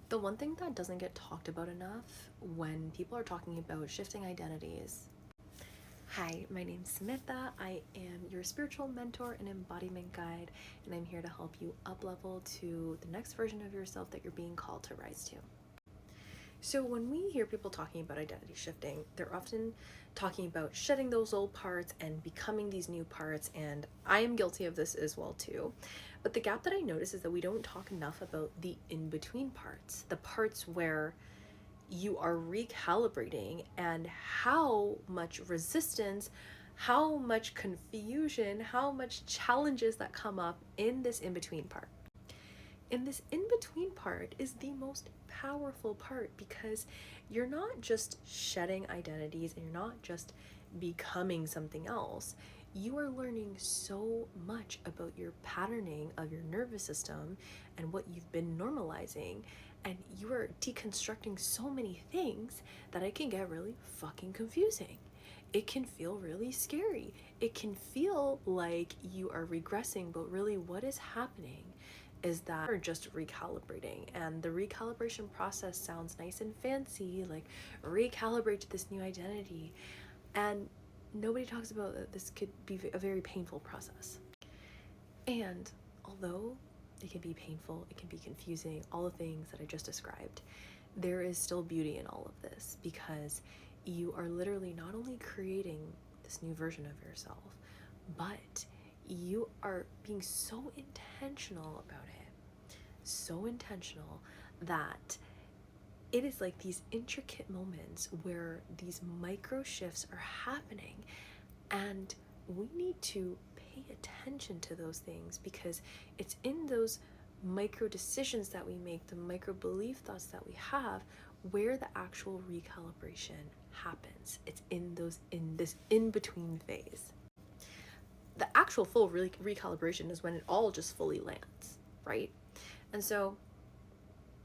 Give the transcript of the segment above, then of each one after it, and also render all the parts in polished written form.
The one thing that doesn't get talked about enough when people are talking about shifting identities. Hi, my name's Samantha. I am your spiritual mentor and embodiment guide, and I'm here to help you up-level to the next version of yourself that you're being called to rise to. So when we hear people talking about identity shifting, they're often talking about shedding those old parts and becoming these new parts, and I am guilty of this as well too. But the gap that I notice is that we don't talk enough about the in-between parts, the parts where you are recalibrating, and how much resistance, how much confusion, how much challenges that come up in this in-between part. And this in-between part is the most powerful part, because you're not just shedding identities and you're not just becoming something else. You are learning so much about your patterning of your nervous system and what you've been normalizing, and you are deconstructing so many things that it can get really fucking confusing. It can feel really scary. It can feel like you are regressing, but really what is happening is that we're just recalibrating, and the recalibration process sounds nice and fancy, like recalibrate to this new identity, and nobody talks about that this could be a very painful process. And although it can be painful, it can be confusing, all the things that I just described, there is still beauty in all of this, because you are literally not only creating this new version of yourself, but you are being so intentional about it. So intentional that it is like these intricate moments where these micro shifts are happening, and we need to pay attention to those things, because it's in those micro decisions that we make, the micro belief thoughts that we have, where the actual recalibration happens. It's in this in-between phase. The actual full recalibration is when it all just fully lands, right? And so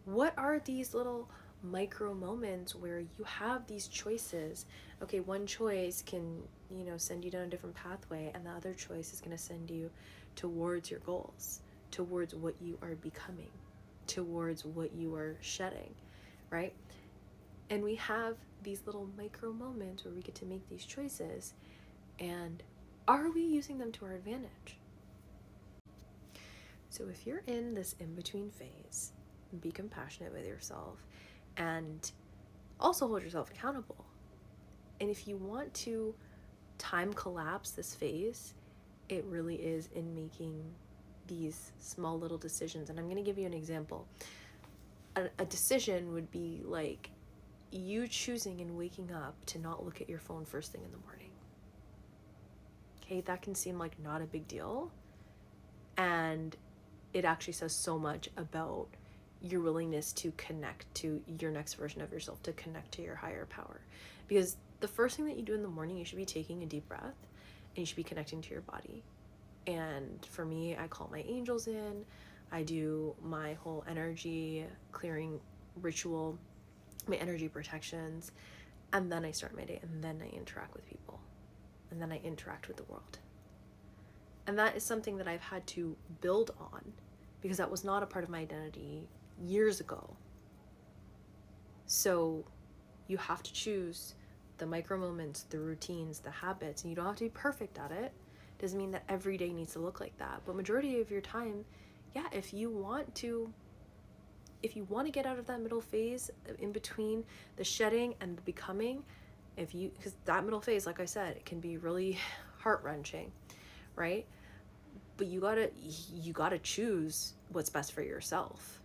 what are these little micro moments where you have these choices? Okay, one choice can, send you down a different pathway, and the other choice is going to send you towards your goals, towards what you are becoming, towards what you are shedding, right? And we have these little micro moments where we get to make these choices, and are we using them to our advantage? So if you're in this in-between phase, be compassionate with yourself and also hold yourself accountable. And if you want to time collapse this phase, it really is in making these small little decisions. And I'm going to give you an example. A decision would be like you choosing and waking up to not look at your phone first thing in the morning. Okay, that can seem like not a big deal, and it actually says so much about your willingness to connect to your next version of yourself, to connect to your higher power. Because the first thing that you do in the morning, you should be taking a deep breath, and you should be connecting to your body. And for me, I call my angels in, I do my whole energy clearing ritual, my energy protections, and then I start my day, and then I interact with people, and then I interact with the world. And that is something that I've had to build on, because that was not a part of my identity years ago. So you have to choose the micro moments, the routines, the habits, and you don't have to be perfect at it. Doesn't mean that every day needs to look like that, but majority of your time, yeah, if you want to get out of that middle phase in between the shedding and the becoming, because that middle phase, like I said, it can be really heart-wrenching, right? But you gotta choose what's best for yourself.